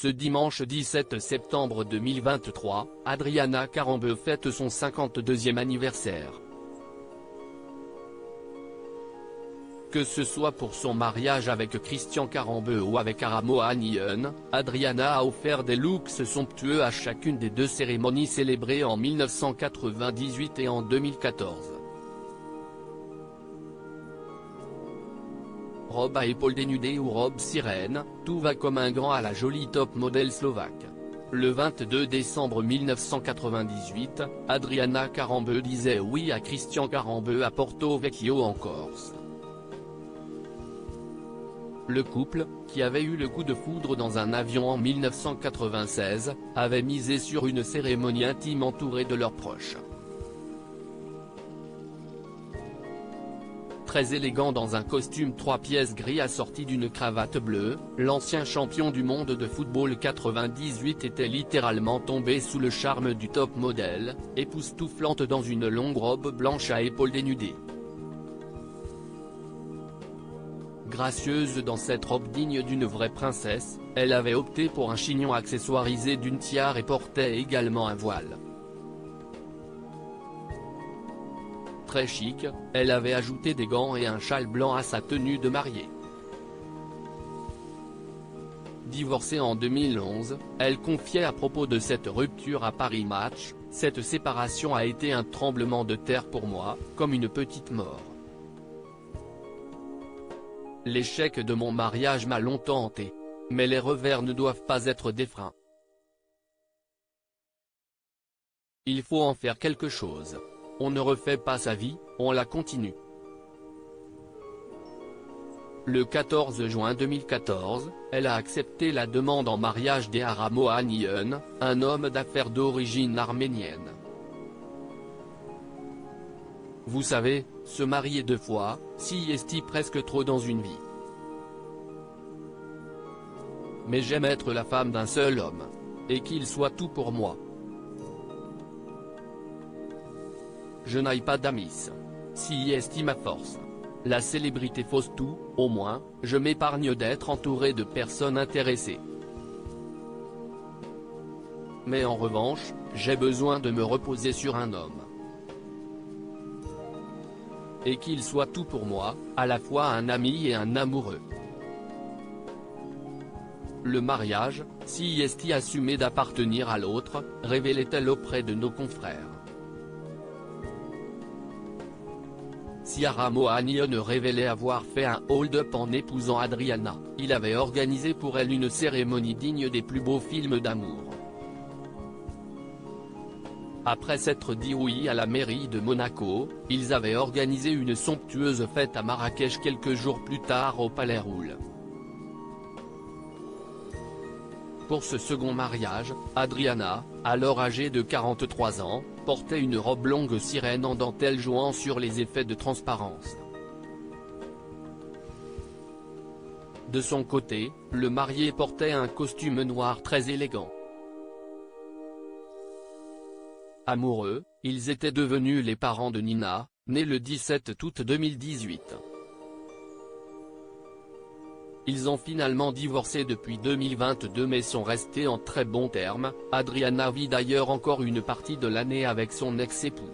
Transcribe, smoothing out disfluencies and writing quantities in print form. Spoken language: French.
Ce dimanche 17 septembre 2023, Adriana Carambeu fête son 52e anniversaire. Que ce soit pour son mariage avec Christian Carambeu ou avec Aramoa Nyon, Adriana a offert des looks somptueux à chacune des deux cérémonies célébrées en 1998 et en 2014. Robe à épaules dénudées ou robe sirène, tout va comme un gant à la jolie top modèle slovaque. Le 22 décembre 1998, Adriana Carambeu disait oui à Christian Carambeu à Porto Vecchio en Corse. Le couple, qui avait eu le coup de foudre dans un avion en 1996, avait misé sur une cérémonie intime entourée de leurs proches. Très élégant dans un costume 3 pièces gris assorti d'une cravate bleue, l'ancien champion du monde de football 98 était littéralement tombé sous le charme du top modèle, époustouflante dans une longue robe blanche à épaules dénudées. Gracieuse dans cette robe digne d'une vraie princesse, elle avait opté pour un chignon accessoirisé d'une tiare et portait également un voile. Très chic, elle avait ajouté des gants et un châle blanc à sa tenue de mariée. Divorcée en 2011, elle confiait à propos de cette rupture à Paris Match, « Cette séparation a été un tremblement de terre pour moi, comme une petite mort. L'échec de mon mariage m'a longtemps hanté. Mais les revers ne doivent pas être des freins. Il faut en faire quelque chose. On ne refait pas sa vie, on la continue. » Le 14 juin 2014, elle a accepté la demande en mariage d'Aramoa Nyon, un homme d'affaires d'origine arménienne. Vous savez, se marier 2 fois, si est presque trop dans une vie. Mais j'aime être la femme d'un seul homme. Et qu'il soit tout pour moi. Je n'aille pas d'amis. Si est ma force. La célébrité fausse tout, au moins, je m'épargne d'être entouré de personnes intéressées. Mais en revanche, j'ai besoin de me reposer sur un homme. Et qu'il soit tout pour moi, à la fois un ami et un amoureux. Le mariage, si est assumé d'appartenir à l'autre, révélait-elle auprès de nos confrères. Si Aramoa Nyon révélait avoir fait un hold-up en épousant Adriana, il avait organisé pour elle une cérémonie digne des plus beaux films d'amour. Après s'être dit oui à la mairie de Monaco, ils avaient organisé une somptueuse fête à Marrakech quelques jours plus tard au Palais Roule. Pour ce second mariage, Adriana, alors âgée de 43 ans, portait une robe longue sirène en dentelle jouant sur les effets de transparence. De son côté, le marié portait un costume noir très élégant. Amoureux, ils étaient devenus les parents de Nina, née le 17 août 2018. Ils ont finalement divorcé depuis 2022 mais sont restés en très bons termes. Adriana vit d'ailleurs encore une partie de l'année avec son ex-époux.